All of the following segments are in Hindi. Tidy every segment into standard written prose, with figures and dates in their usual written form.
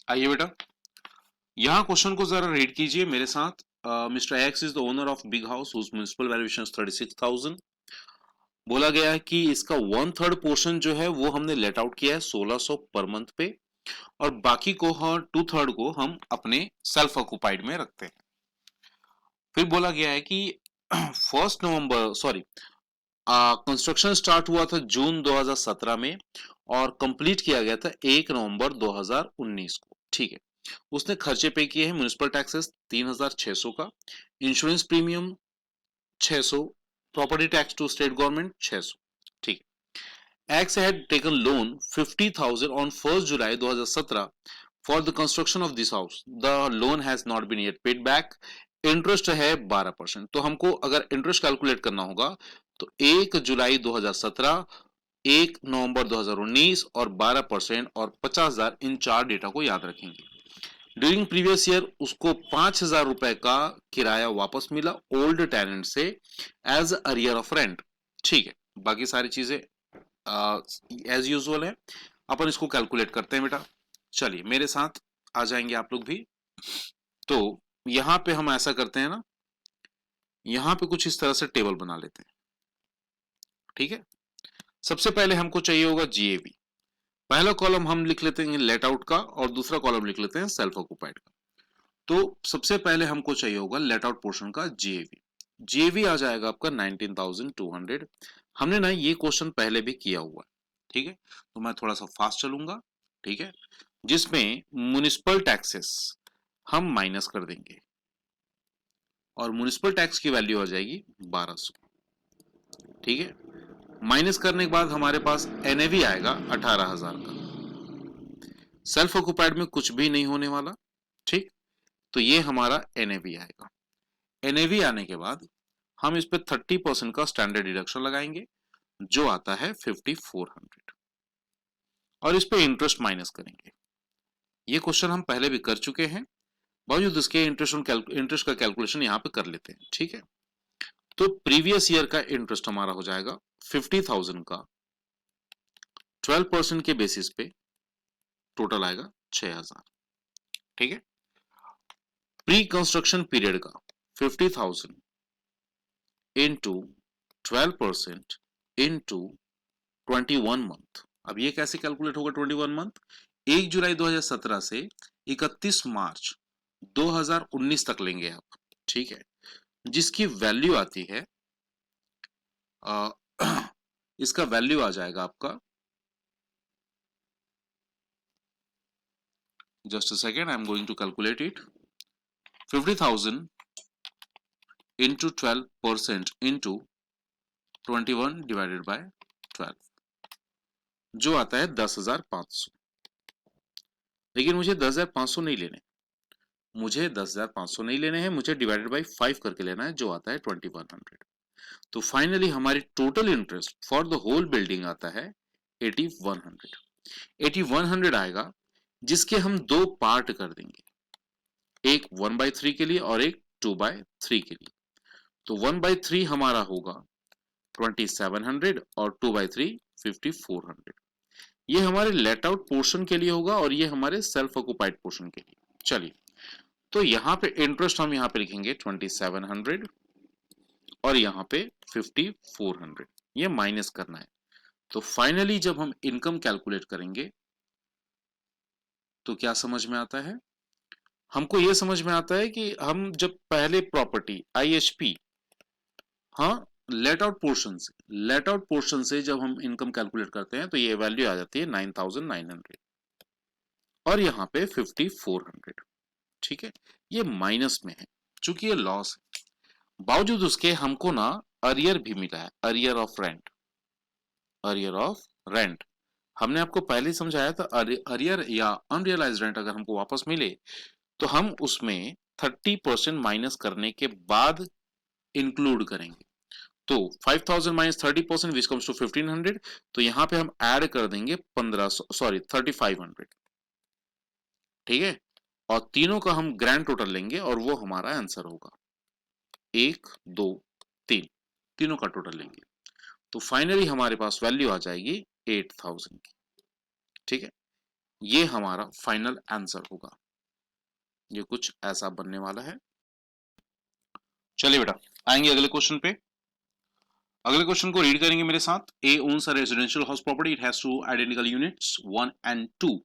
आइए बेटा, यहाँ क्वेश्चन को जरा रीड कीजिए मेरे साथ। Mister X is the owner of big house whose municipal valuation 36,000। बोला गया है कि इसका 1/3 पोर्शन जो है वो हमने लेट आउट किया है 1600 पर मंथ पे, और बाकी को 2/3 को हम अपने सेल्फ ऑक्युपाइड में रखते हैं। फिर बोला गया है कि 1 नवंबर सॉरी कंस्ट्रक्शन स्टार्ट हुआ था जून 2017 में और कंप्लीट किया गया था 1 नवंबर 2019 को। ठीक है, उसने खर्चे पे किए हैं म्युनिसिपल टैक्सेस 3600 का, insurance premium 600, property tax to state government 600। ठीक है, X had taken loan 50,000 on 1 July 2017 for the construction of this house. The loan has not been yet paid back. Interest है 12%। तो हमको अगर इंटरेस्ट कैलकुलेट करना होगा तो 1 जुलाई 2017, 1 नवंबर 2019 और 12% और 50,000, इन चार डेटा को याद रखेंगे। ड्यूरिंग प्रीवियस ईयर उसको 5,000 रुपए का किराया वापस मिला ओल्ड टेनेंट से एज अरियर ऑफ रेंट। ठीक है, बाकी सारी चीजें एज यूजुअल है। अपन इसको कैलकुलेट करते हैं बेटा। चलिए मेरे साथ आ जाएंगे आप लोग भी। तो यहां पे हम ऐसा करते हैं ना, यहां पे कुछ इस तरह से टेबल बना लेते हैं। ठीक है, सबसे पहले हमको चाहिए होगा जीएवी। पहला कॉलम हम लिख लेते हैं लेट आउट का और दूसरा कॉलम लिख लेते हैं सेल्फ ऑक्युपाइड का। तो सबसे पहले हमको चाहिए होगा लेट आउट पोर्शन का जीएवी। जीएवी आ जाएगा आपका 19,200। हमने ना ये क्वेश्चन पहले भी किया हुआ है। ठीक है, तो मैं थोड़ा सा फास्ट चलूंगा। ठीक है, जिसमें म्युनिसिपल टैक्सेस हम माइनस कर देंगे और म्युनिसिपल टैक्स की वैल्यू आ जाएगी 1200। ठीक है, माइनस करने के बाद हमारे पास एनएवी आएगा 18,000 का। सेल्फ ऑक्युपाइड में कुछ भी नहीं होने वाला। ठीक, तो ये हमारा एनएवी आएगा। एनएवी आने के बाद हम इस पे 30% का स्टैंडर्ड डिडक्शन लगाएंगे जो आता है 5,400, और इस पे इंटरेस्ट माइनस करेंगे। ये क्वेश्चन हम पहले भी कर चुके हैं, बावजूद इसके इंटरेस्ट का कैलकुलेशन यहाँ पे कर लेते हैं। ठीक है, तो प्रीवियस ईयर का इंटरेस्ट हमारा हो जाएगा 50,000 का 12% के बेसिस पे, टोटल आएगा 6,000। ठीक है, प्री कंस्ट्रक्शन पीरियड का 50,000 इंटू 12% इंटू 21 मंथ। अब ये कैसे कैलकुलेट होगा 21 मंथ? 1 जुलाई 2017 से 31 मार्च 2019 तक लेंगे आप। ठीक है, जिसकी वैल्यू आती है आ, इसका वैल्यू आ जाएगा आपका, just a second I am going to calculate it. 50,000 into 12% into 21 divided by 12, जो आता है 10,500। लेकिन मुझे 10,500 नहीं लेने, मुझे 10,500 नहीं लेने हैं, मुझे डिवाइडेड बाई 5 करके लेना है जो आता है 2,100। तो फाइनली हमारी total interest for the whole building आता है 8,100। 8,100 आएगा, जिसके हम दो पार्ट कर देंगे, एक 1/3 के लिए और एक 2/3 के लिए। तो 1/3 हमारा होगा 2,700 और 2/3 5,400। ये हमारे लेट आउट पोर्शन के लिए होगा और ये हमारे सेल्फ ऑक्युपाइड पोर्शन के लिए। चलिए, तो यहां पे इंटरेस्ट हम यहां पे लिखेंगे 2,700 और यहां पे 5,400, ये माइनस करना है। तो फाइनली जब हम इनकम कैलकुलेट करेंगे तो क्या समझ में आता है? हमको यह समझ में आता है कि हम जब पहले प्रॉपर्टी आईएचपी, हाँ, लेट आउट पोर्शन से जब हम इनकम कैलकुलेट करते हैं तो ये वैल्यू आ जाती है 9,900 और यहाँ पे 5,400। ठीक है, ये माइनस में है चूंकि ये लॉस है। बावजूद उसके हमको ना अरियर भी मिला है, arrear of rent. Arrear of rent हमने आपको पहले ही समझाया था। अरियर या अनरियलाइज रेंट अगर हमको वापस मिले तो हम उसमें 30% माइनस करने के बाद इंक्लूड करेंगे। तो 5,000 माइनस 30% विच कम्स टू 1,500। तो यहां पे हम ऐड कर देंगे 1500 सॉरी 3,500। ठीक है, और तीनों का हम ग्रैंड टोटल लेंगे और वो हमारा आंसर होगा 1 2 3, तीनों का टोटल लेंगे तो फाइनली हमारे पास वैल्यू आ जाएगी 8,000 की। ठीक है, ये हमारा फाइनल आंसर होगा। ये कुछ ऐसा बनने वाला है। चलिए बेटा, आएंगे अगले क्वेश्चन पे। अगले क्वेश्चन को रीड करेंगे मेरे साथ। A owns a residential house property, it has two identical units 1 and 2,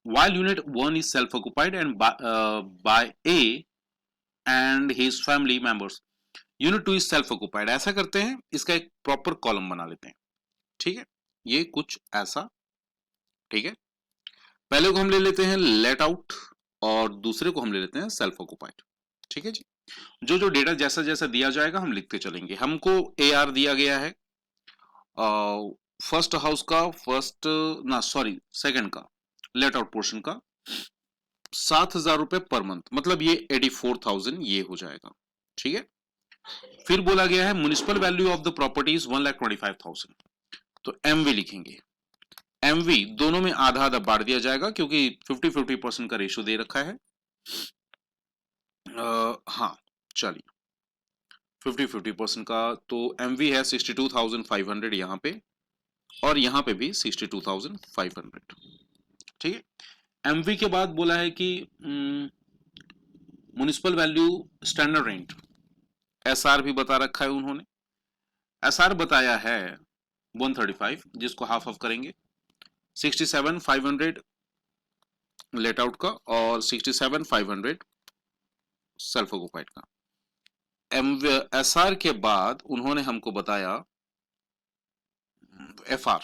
while unit 1 is self occupied and by A and his family members, unit 2 is self occupied। ऐसा करते हैं, इसका एक प्रॉपर कॉलम बना लेते हैं। ठीक है, ये कुछ ऐसा। ठीक है, पहले को हम ले लेते हैं लेट आउट और दूसरे को हम ले लेते हैं सेल्फ ऑक्युपाइड। ठीक है जी, जो जो डेटा जैसा जैसा दिया जाएगा हम लिखते चलेंगे। हमको AR दिया गया है फर्स्ट हाउस का, सेकंड का लेट आउट पोर्शन का 7,000 रुपए पर मंथ, मतलब ये 84,000 ये हो जाएगा। ठीक है, फिर बोला गया है municipal value of the property is 1,25,000, तो MV लिखेंगे। MV दोनों में आधा आधा बांट दिया जाएगा क्योंकि 50-50% का रेशियो दे रखा है। हाँ चलिए, 50-50% का, तो MV है 62,500 यहाँ पे, और यहाँ पे भी 62,500। ठीक है, MV के बाद बोला है कि municipal value standard rent, SR भी बता रखा है उन्होंने। SR बताया है 135, जिसको हाफ ऑफ करेंगे, 67,500 लेट आउट का और 67,500 सेल्फ ऑक्युपाइड का। SR के बाद उन्होंने हमको बताया FR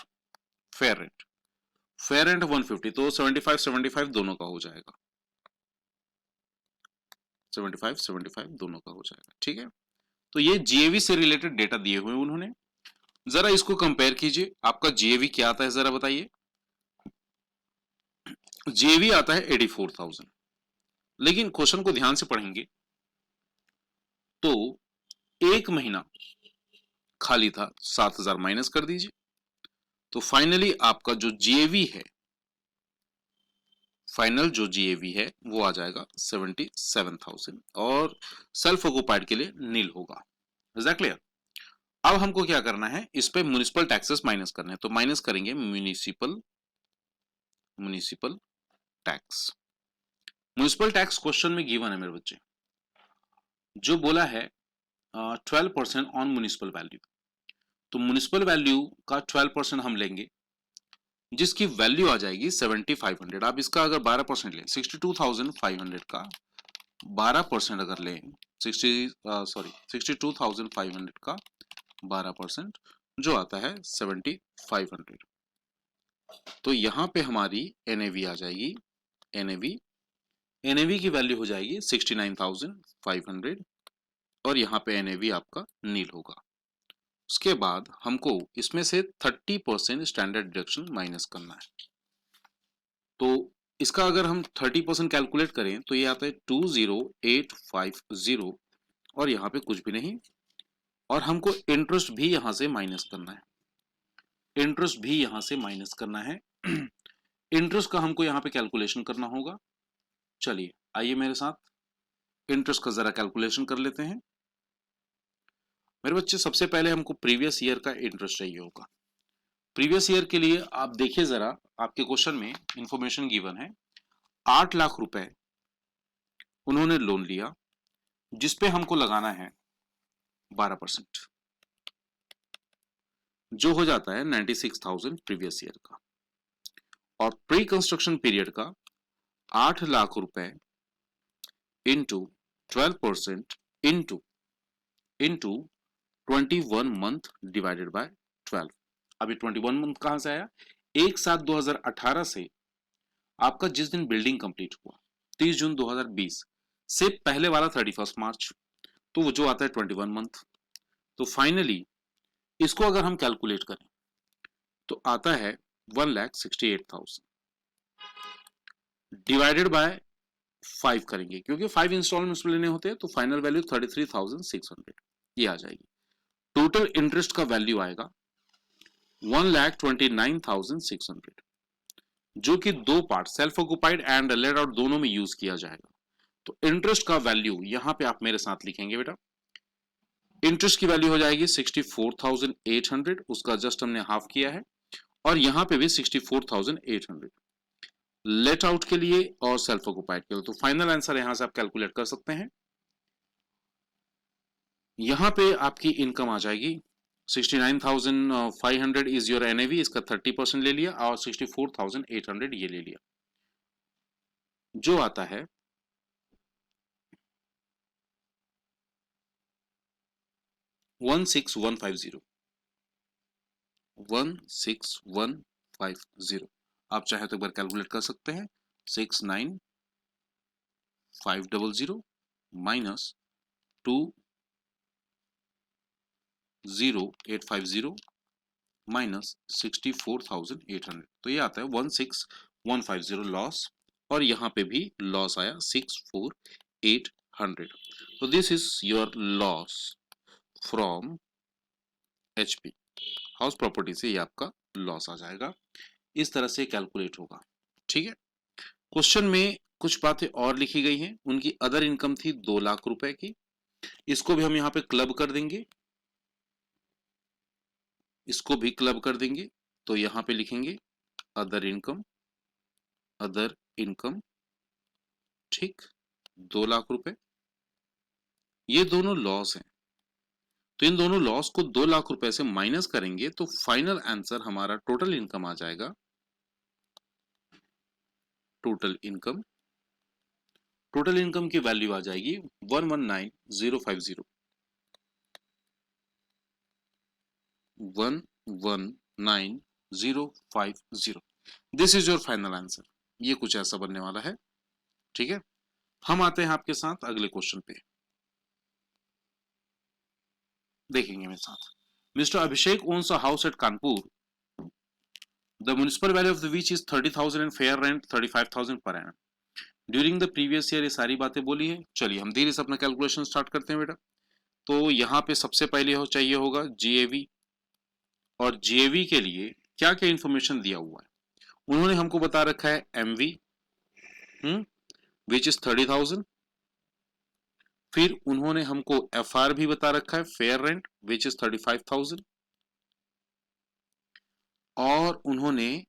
फेयर रेंट, 150, तो 75-75 दोनों का हो जाएगा, 75-75 दोनों का हो जाएगा। ठीक है, तो ये GAV से रिलेटेड डेटा दिए हुए उन्होंने। जरा इसको कंपेयर कीजिए, आपका GAV क्या आता है जरा बताइए। GAV आता है 84,000, लेकिन क्वेश्चन को ध्यान से पढ़ेंगे तो एक महीना खाली था, 7,000 माइनस कर दीजिए, तो फाइनली आपका जो GAV है, फाइनल जो GAV है वो आ जाएगा 77,000 और सेल्फ ऑक्युपाइड के लिए नील होगा। Is that clear? अब हमको क्या करना है, इस पे म्युनिसिपल टैक्सेस माइनस करने हैं, तो माइनस करेंगे municipal tax. Municipal tax question में गिवन है मेरे बच्चे, जो बोला है 12% ऑन म्युनिसिपल वैल्यू, तो म्युनिसिपल वैल्यू का 12% हम लेंगे, जिसकी वैल्यू आ जाएगी 7,500। आप इसका अगर 12% लें, 62,500 का 12% अगर लें, 62,500 का 12% जो आता है 7,500, तो यहां पे हमारी NAV आ जाएगी। NAV की वैल्यू हो जाएगी 69,500 और यहाँ पे NAV आपका नील होगा। उसके बाद हमको इसमें से 30% स्टैंडर्ड डिडक्शन माइनस करना है, तो इसका अगर हम 30% कैलकुलेट करें तो ये आता है 20,850 और यहाँ पे कुछ भी नहीं, और हमको इंटरेस्ट भी यहाँ से माइनस करना है, इंटरेस्ट भी यहाँ से माइनस करना है। इंटरेस्ट का हमको यहाँ पे कैलकुलेशन करना होगा। चलिए आइए मेरे साथ इंटरेस्ट का जरा कैलकुलेशन कर लेते हैं। मेरे बच्चे, सबसे पहले हमको प्रीवियस ईयर का इंटरेस्ट चाहिए होगा। प्रीवियस ईयर के लिए आप देखिए जरा, आपके क्वेश्चन में इंफॉर्मेशन गिवन है 8 लाख रुपए उन्होंने लोन लिया, जिसपे हमको लगाना है 12%, जो हो जाता है 96,000 प्रीवियस ईयर का, और प्री कंस्ट्रक्शन पीरियड का 8 लाख रुपए into 12% into 21 month divided by 12। अभी 21 मंथ कहां से आया, 1/7/2018 से आपका जिस दिन बिल्डिंग कंप्लीट हुआ 30 जून 2020 से पहले वाला 31 मार्च, तो वो जो आता है 21 मंथ। तो फाइनली इसको अगर हम कैलकुलेट करें तो आता है 1,68,000 डिवाइडेड बाय 5 करेंगे, क्योंकि 5 इंस्टॉलमेंट्स लेने होते हैं, तो फाइनल वैल्यू 33,600 ये आ जाएगी। टोटल इंटरेस्ट का वैल्यू आएगा 1,29,600, जो कि दो part self occupied and let out दोनों में यूज किया जाएगा। तो इंटरेस्ट का वैल्यू यहां पे आप मेरे साथ लिखेंगे बेटा, इंटरेस्ट की वैल्यू हो जाएगी 64,800, उसका जस्ट हमने हाफ किया है, और यहां पे भी 64,800। लेट आउट के लिए और सेल्फ ऑक्युपाइड के लिए। तो फाइनल आंसर यहां से आप कैलकुलेट कर सकते हैं। यहां पे आपकी इनकम आ जाएगी 69,500 इज योर एनएवी, इसका 30% ले लिया, और 64,800 ये ले लिया, जो आता है 16,150। 16,150 आप चाहे तो एक बार कैलकुलेट कर सकते हैं। 69,500 माइनस 20,850 माइनस 64,800, तो ये आता है 16,150 लॉस, और यहां पे भी लॉस आया 64,800। तो this is your loss from HP house property से, ये आपका लॉस आ जाएगा। इस तरह से कैलकुलेट होगा, ठीक है। क्वेश्चन में कुछ बातें और लिखी गई हैं। उनकी अदर इनकम थी 2 लाख रुपए की, इसको भी हम यहाँ पे क्लब कर देंगे, इसको भी क्लब कर देंगे। तो यहाँ पे लिखेंगे अदर इनकम, अदर इनकम, ठीक, 2 लाख रुपए। ये दोनों लॉस हैं, तो इन दोनों लॉस को 2 लाख रुपए से माइनस करेंगे तो फाइनल आंसर हमारा टोटल इनकम आ जाएगा। टोटल इनकम, टोटल इनकम की वैल्यू आ जाएगी 119,050, 119,050। This is your final answer. ये कुछ ऐसा बनने वाला है, ठीक है। हम आते हैं आपके साथ अगले क्वेश्चन पे, देखेंगे मेरे साथ। Mister Abhishek owns a house at Kanpur, the municipal value of the which is 30,000 and fair rent 35,000 per annum during the previous year. ये सारी बातें बोली है। चलिए हम धीरे से अपना कैलकुलेशन स्टार्ट करते हैं बेटा। तो यहाँ पे सबसे पहले चाहिए होगा जीएवी, और जीएवी के लिए क्या क्या इंफॉर्मेशन दिया हुआ है। उन्होंने हमको बता रखा है एमवी विच इज 30,000, फिर उन्होंने हमको एफआर भी बता रखा है फेयर रेंट विच इज 35,000, और उन्होंने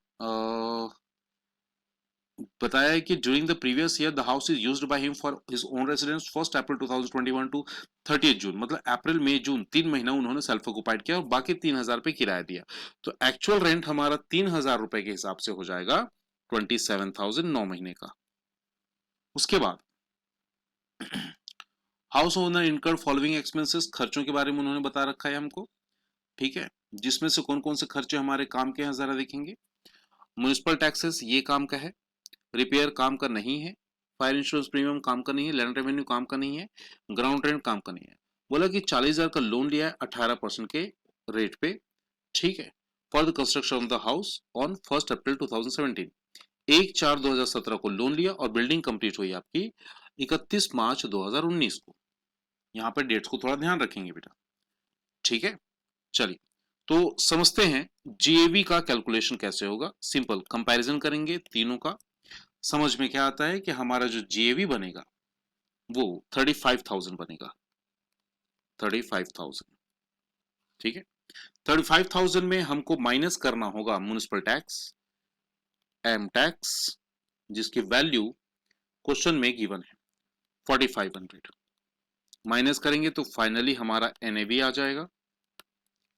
बताया है कि during the previous year the house is used by him for his own residence 1 April 2021 to 30 June, मतलब अप्रैल मई जून 3 महीना उन्होंने सेल्फ ऑक्युपाइड किया और बाकी 3,000 पे किराया दिया। तो एक्चुअल रेंट हमारा 3,000 रुपए के हिसाब से हो जाएगा 27,000 9 महीने का। उसके बाद house owner incurred following expenses, खर्चों के बारे में उन्होंने बता रखा है हमको, ठीक है, जिसमें से कौन कौन से खर्चे हमारे काम के हैं जरा देखेंगे। म्युनिसिपल टैक्सेस ये काम का है, रिपेयर काम का नहीं है, फायर इंश्योरेंस प्रीमियम काम का नहीं है, लैंड रेवेन्यू काम का नहीं है, ग्राउंड रेंट काम का नहीं है। बोला कि 40,000 का लोन लिया है 18% के रेट पे, ठीक है, for the construction of the house on 1 अप्रैल 2017। 1/4/2017 को लोन लिया और बिल्डिंग कंप्लीट हुई आपकी 31 मार्च 2019 को। यहाँ पे डेट्स को थोड़ा ध्यान रखेंगे बेटा, ठीक है। चलिए तो समझते हैं जीएवी का कैलकुलेशन कैसे होगा। सिंपल कंपैरिजन करेंगे तीनों का, समझ में क्या आता है कि हमारा जो जीएवी बनेगा वो 35,000 बनेगा, 35,000, ठीक है। 35,000 में हमको माइनस करना होगा म्युनिसिपल टैक्स, एम टैक्स, जिसकी वैल्यू क्वेश्चन में गिवन है 4,500। माइनस करेंगे तो फाइनली हमारा एनएवी आ जाएगा।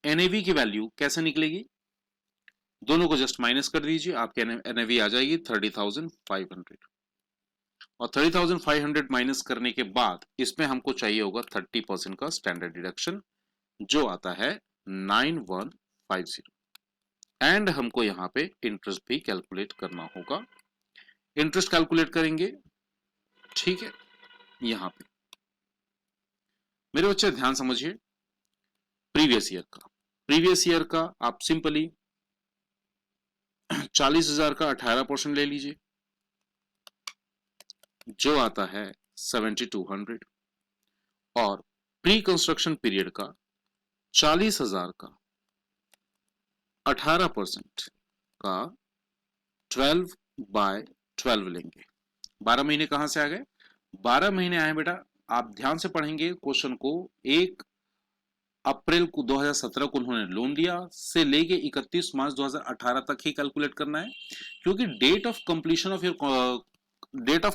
एनएवी की वैल्यू कैसे निकलेगी, दोनों को जस्ट माइनस कर दीजिए, आपके एनएवी आ जाएगी 30,500, और 30,500 माइनस करने के बाद इसमें हमको चाहिए होगा 30% का स्टैंडर्ड डिडक्शन, जो आता है 9150, एंड हमको यहाँ पे इंटरेस्ट भी कैलकुलेट करना होगा। इंटरेस्ट कैलकुलेट करेंगे, ठीक है। यहाँ पे मेरे बच्चे ध्यान समझिए, प्रीवियस ईयर का आप सिंपली 40,000 का 18% ले लीजिए, जो आता है 7,200, और प्री कंस्ट्रक्शन पीरियड का 40,000 का 18% का 12/12 लेंगे। 12 महीने कहां से आ गए, 12 महीने आए बेटा। आप ध्यान से पढ़ेंगे क्वेश्चन को, एक अप्रैल को 2017 को उन्होंने लोन लिया से लेके 31 मार्च 2018 तक ही कैलकुलेट करना है, क्योंकि date of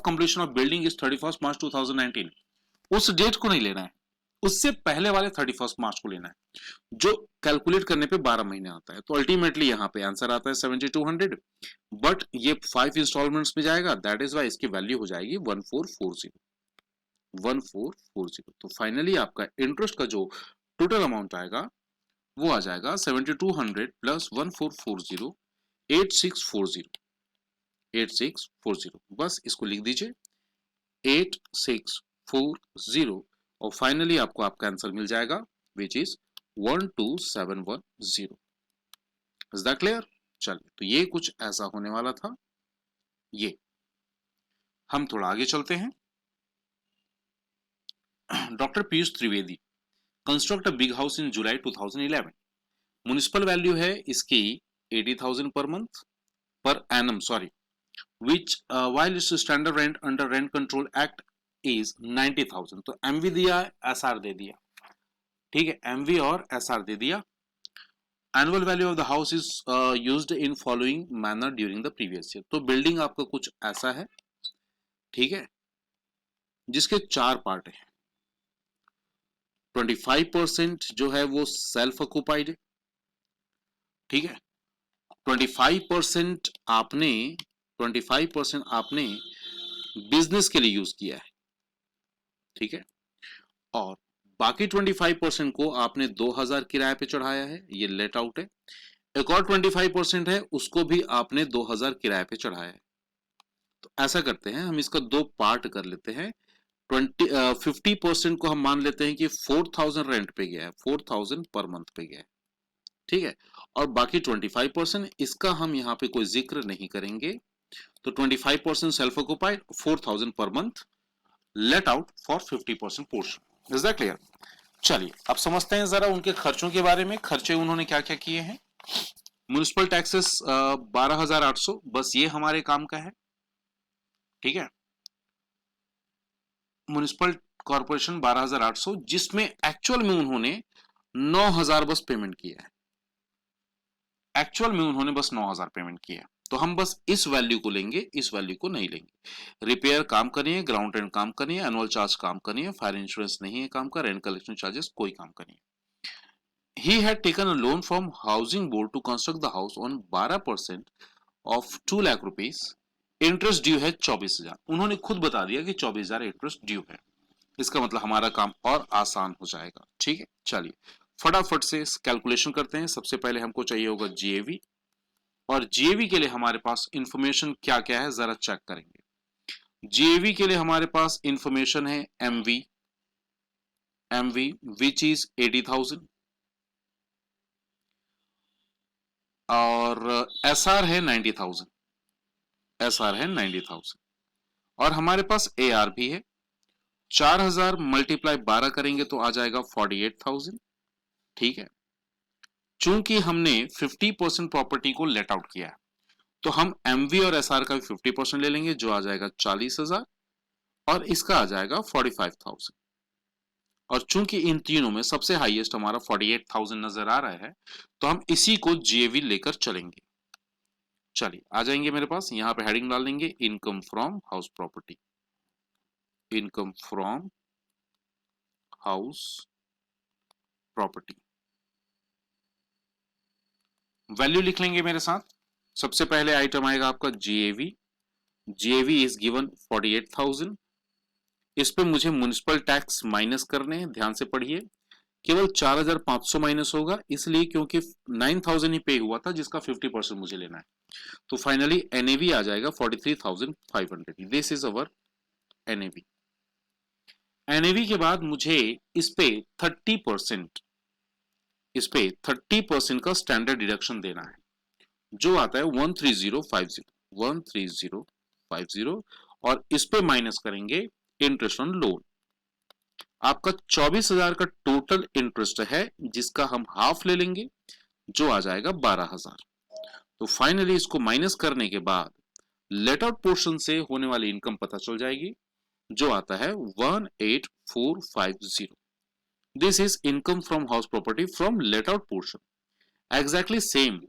completion of building is 31 March 2019। उस डेट को नहीं लेना है, उससे पहले वाले 31 मार्च को लेना है, जो कैलकुलेट करने पे 12 महीने आता है। तो अल्टीमेटली यहाँ पे आंसर आता है 7200, बट ये 5 इंस्टॉलमेंट्स में जाएगा, दैट इज वाई इसकी वैल्यू हो जाएगी 1440। तो फाइनली आपका इंटरेस्ट का जो टोटल अमाउंट आएगा वो आ जाएगा 7200 प्लस 1440 8640। बस इसको लिख दीजिए 8640 और फाइनली आपको आपका आंसर मिल जाएगा which is 12710। Is that clear? चलिए, तो ये कुछ ऐसा होने वाला था। ये हम थोड़ा आगे चलते हैं। Doctor Piyush Trivedi construct a big house in July 2011। Municipal value है इसकी 80,000 per month per annum, sorry, which while its standard rent under rent control act is 90,000। तो एमवी दिया, एसआर दे दिया, ठीक है, एमवी और एसआर दे दिया। Annual value of the house is used in following manner during the previous year. तो बिल्डिंग आपका कुछ ऐसा है, ठीक है, जिसके 4 पार्ट है। 25% जो है वो सेल्फ ऑक्युपाइड है, ठीक है, 25% आपने बिजनेस के लिए यूज किया है, ठीक है, और बाकी 25% को आपने 2000 किराए पे चढ़ाया है, ये लेट आउट है। एक और 25% है, उसको भी आपने 2000 किराए पे चढ़ाया है। तो ऐसा करते हैं, हम इसका 2 पार्ट कर लेते हैं। 50% को हम मान लेते हैं कि 4000 रेंट पे गया है, 4000 पर मंथ पे गया है, ठीक है, और बाकी 25% इसका हम यहाँ पे कोई जिक्र नहीं करेंगे। तो 25% self occupied, 4000 per month, let out for 50% portion. Is that clear? चलिए, अब समझते हैं जरा उनके खर्चों के बारे में। खर्चे उन्होंने क्या क्या किए हैं। म्युनिसिपल टैक्सेस 12,800, बस ये हमारे काम का है, ठीक है, म्युनिसिपल कॉर्पोरेशन 12,800, जिसमें एक्चुअल में उन्होंने 9,000 बस पेमेंट किया है। एक्चुअल में उन्होंने बस 9,000 पेमेंट किया है। तो हम बस इस वैल्यू को लेंगे, इस वैल्यू को नहीं लेंगे। रिपेयर काम करिए, ग्राउंड रेंट काम करिए, एनुअल चार्ज काम करिए, फायर इंश्योरेंस नहीं है काम का, रेंट कलेक्शन चार्जेस कोई काम करिए। He had taken a loan from housing board to construct the house on 12% of 2 lakh rupees. Interest due है 24,000। उन्होंने खुद बता दिया कि 24,000 इंटरेस्ट ड्यू है। इसका मतलब हमारा काम और आसान हो जाएगा, ठीक है। चलिए फटाफट से कैलकुलेशन करते हैं। सबसे पहले हमको चाहिए होगा जीएवी, और जीएवी के लिए हमारे पास इंफॉर्मेशन क्या क्या है जरा चेक करेंगे। जीएवी के लिए हमारे पास इंफॉर्मेशन है एमवी विच इज 80,000, और एसआर है 90,000, और हमारे पास एआर भी है। 4,000 मल्टीप्लाई 12 करेंगे तो आ जाएगा 48,000, ठीक है। चूंकि हमने 50% प्रॉपर्टी को लेट आउट किया है, तो हम एमवी और एसआर का भी 50% ले लेंगे, जो आ जाएगा 40,000, और इसका आ जाएगा 45,000। और चूंकि इन तीनों में सबसे हाईएस्ट हमारा 48,000 नजर आ रहा है, तो हम इसी को जीएवी लेकर चलेंगे। चलिए आ जाएंगे मेरे पास, यहां पे हेडिंग डाल देंगे income from house property, income from house property. Value लिख लेंगे मेरे साथ। सबसे पहले आइटम आएगा आपका जीएवी इज गिवन 48,000। इस पे मुझे म्युनिसिपल टैक्स माइनस करने हैं, ध्यान से पढ़िए। केवल 4,500 माइनस होगा, इसलिए क्योंकि 9,000 ही पे हुआ था, जिसका 50% मुझे लेना है। तो फाइनली एनएवी आ जाएगा 43,500। This is our NAV. NAV के बाद मुझे इस पे 30% का स्टैंडर्ड डिडक्शन देना है, जो आता है 13050, और इस पे माइनस करेंगे इंटरेस्ट ऑन लोन। आपका 24,000 का टोटल इंटरेस्ट है, जिसका हम हाफ ले लेंगे, जो आ जाएगा 12,000। तो फाइनली इसको माइनस करने के बाद लेट आउट पोर्शन से होने वाली इनकम पता चल जाएगी, जो आता है 18,450। This is income from house property from let out portion. Exactly same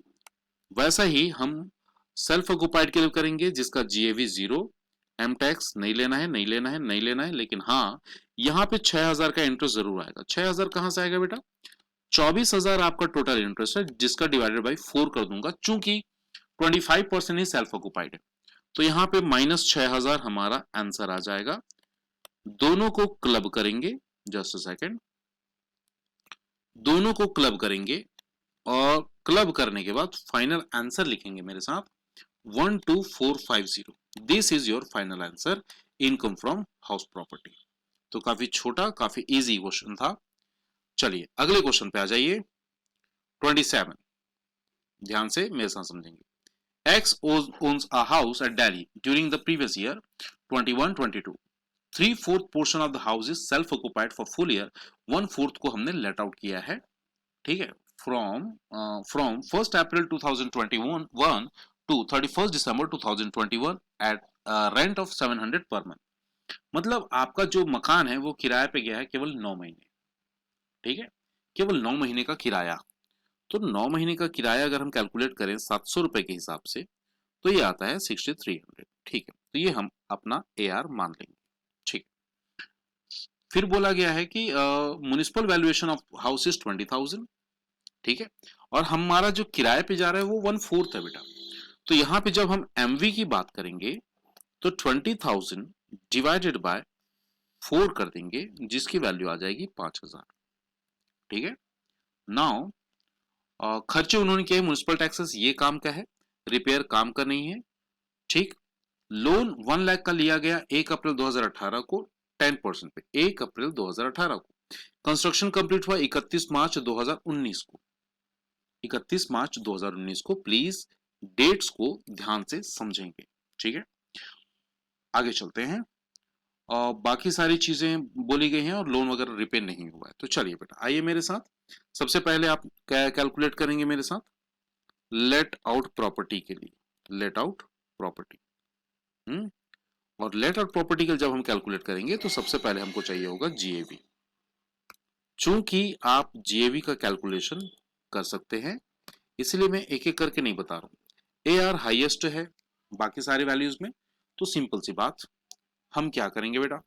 वैसा ही हम सेल्फ ऑक्युपाइड के लिए करेंगे, जिसका जीएवी 0, एम टैक्स नहीं लेना है, नहीं लेना है, नहीं लेना है, लेकिन हाँ यहाँ पे 6000 का इंटरेस्ट जरूर आएगा। 6000 कहां से आएगा बेटा? 24,000 आपका टोटल इंटरेस्ट है, जिसका डिवाइडेड बाई 4 कर दूंगा, चूंकि 25% ही सेल्फ ऑक्युपाइड है, तो यहाँ पे -6000 हमारा आंसर आ जाएगा। दोनों को क्लब करेंगे, जस्ट अ सेकेंड, दोनों को क्लब करेंगे और क्लब करने के बाद फाइनल आंसर लिखेंगे मेरे साथ 12450। This is your final answer, income from house property. तो काफी छोटा, काफी इजी क्वेश्चन था। चलिए अगले क्वेश्चन पे आ जाइए, 27। ध्यान से मेरे साथ समझेंगे। X owns a house at Delhi during the previous year 21-22. 3/4 portion of the house is self-occupied for full year. 1/4 को हमने let out किया है, ठीक है, from 1st April 2021 to 31st December 2021 at rent of 700 per month। मतलब आपका जो मकान है वो किराए पे गया है केवल 9 महीने, ठीक है, केवल 9 महीने का किराया। तो 9 महीने का किराया अगर हम कैलकुलेट करें 700 रुपए के हिसाब से, तो ये आता है 6300, ठीक है, तो ये हम अपना AR मान लेंगे, ठीक। फिर बोला गया है कि municipal valuation of house is 20,000, ठीक है, और हमारा जो किराए पे जा रहा है वो 1/4 है बेटा। तो यहाँ पे जब हम MV की बात करेंगे तो 20,000 डिवाइडेड बाय 4 कर देंगे, जिसकी वैल्यू आ जाएगी 5000, ठीक है। नाउ खर्चे उन्होंने किए म्युनिसिपल टैक्सेस, ये काम का है, रिपेयर काम का नहीं है, ठीक। लोन 1 लाख का लिया गया 1 अप्रैल 2018 को 10% पे, 1 अप्रैल 2018 को। कंस्ट्रक्शन कंप्लीट हुआ 31 मार्च 2019 को, 31 मार्च 2019 को। प्लीज डेट्स को ध्यान से समझेंगे, ठीक है। आगे चलते हैं, और बाकी सारी चीजें बोली गई हैं और लोन वगैरह रिपेयर नहीं हुआ है। तो चलिए बेटा आइए मेरे साथ, सबसे पहले आप कैलकुलेट करेंगे मेरे साथ लेट आउट प्रॉपर्टी के लिए, लेट आउट प्रॉपर्टी। और लेट आउट प्रॉपर्टी का जब हम कैलकुलेट करेंगे तो सबसे पहले हमको चाहिए होगा जीएवी। चूंकि आप जीएवी का कैलकुलेशन कर सकते हैं, इसलिए मैं एक एक करके नहीं बता रहा हूं। एआर हाईएस्ट है बाकी सारे वैल्यूज में, तो सिंपल सी बात, हम क्या करेंगे बेटा,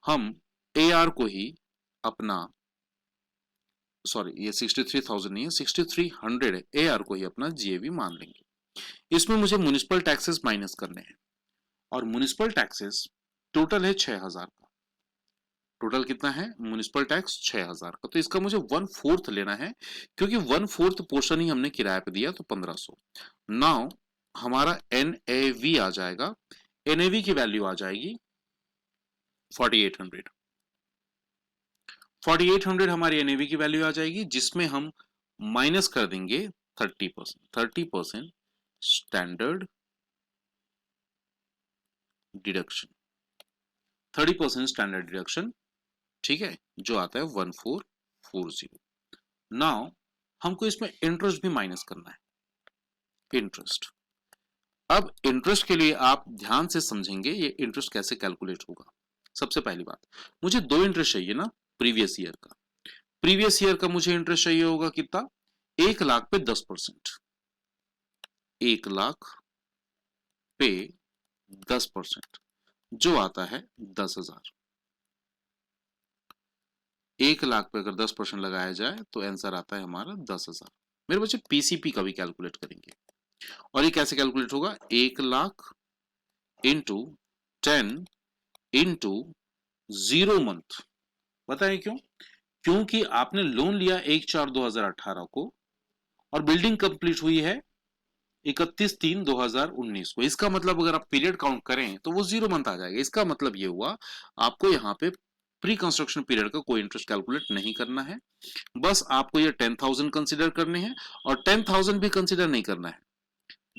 हम एआर को ही अपना, सॉरी ये 63,000 नहीं है, 6300 है, एआर को ही अपना जीएवी मान लेंगे। इसमें मुझे म्युनिसिपल टैक्सेस माइनस करने हैं, और म्युनिसिपल टैक्सेस टोटल है 6000 का। टोटल कितना है म्युनिसिपल टैक्स? 6000 का। तो इसका मुझे 1/4 लेना है, क्योंकि 1/4 पोर्शन ही हमने किराए पे दिया, तो 1500। नाउ हमारा NAV आ जाएगा, NAV की वैल्यू आ जाएगी 4800। 4800 हमारी NAV की वैल्यू आ जाएगी, जिसमें हम माइनस कर देंगे 30%, 30% स्टैंडर्ड डिडक्शन, 30% स्टैंडर्ड डिडक्शन, ठीक है, जो आता है 1440। नाउ हमको इसमें इंटरेस्ट भी माइनस करना है, इंटरेस्ट। अब इंटरेस्ट के लिए आप ध्यान से समझेंगे ये इंटरेस्ट कैसे कैलकुलेट होगा। सबसे पहली बात, मुझे 2 इंटरेस्ट चाहिए ना प्रीवियस ईयर का। प्रीवियस ईयर का मुझे इंटरेस्ट चाहिए होगा कितना? 1 लाख पे 10%, 1 लाख पे 10%, जो आता है 10,000। 1 लाख पे अगर 10% लगाया जाए तो आंसर आता है हमारा 10,000। मेरे बच्चे पीसीपी का भी कैलकुलेट करेंगे, और ये कैसे कैलकुलेट होगा? 1 लाख इंटू 10 इंटू 0 मंथ। बताएं क्यों? क्योंकि आपने लोन लिया 1/4/2018 को, और बिल्डिंग कंप्लीट हुई है 31/3/2019 को। इसका मतलब अगर आप पीरियड काउंट करें तो वो 0 मंथ आ जाएगा। इसका मतलब ये हुआ आपको यहाँ पे प्री कंस्ट्रक्शन पीरियड का कोई इंटरेस्ट कैलकुलेट नहीं करना है, बस आपको ये 10,000 कंसिडर करने हैं, और 10,000 भी कंसिडर नहीं करना है,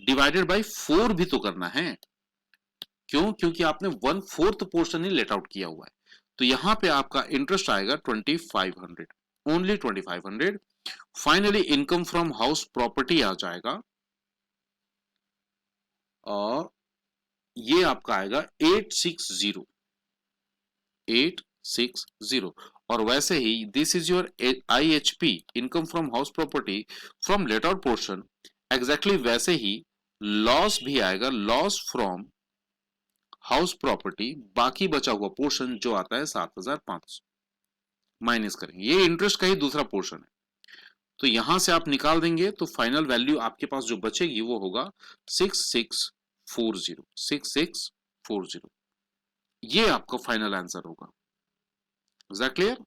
डिवाइडेड बाय 4 भी तो करना है। क्यों? क्योंकि आपने 1/4 पोर्शन ही लेट आउट किया हुआ है। तो यहां पे आपका इंटरेस्ट आएगा 2500, only 2500। Finally income from house property आ जाएगा, और ये आपका आएगा 860, और वैसे ही this is your IHP, income from house property from let out portion, exactly वैसे ही लॉस भी आएगा, लॉस फ्रॉम हाउस प्रॉपर्टी, बाकी बचा हुआ पोर्शन जो आता है 7,500 माइनस करेंगे, ये इंटरेस्ट का ही दूसरा पोर्शन है। तो यहां से आप निकाल देंगे तो फाइनल वैल्यू आपके पास जो बचेगी वो होगा 6640। ये आपका फाइनल आंसर होगा। Is that clear?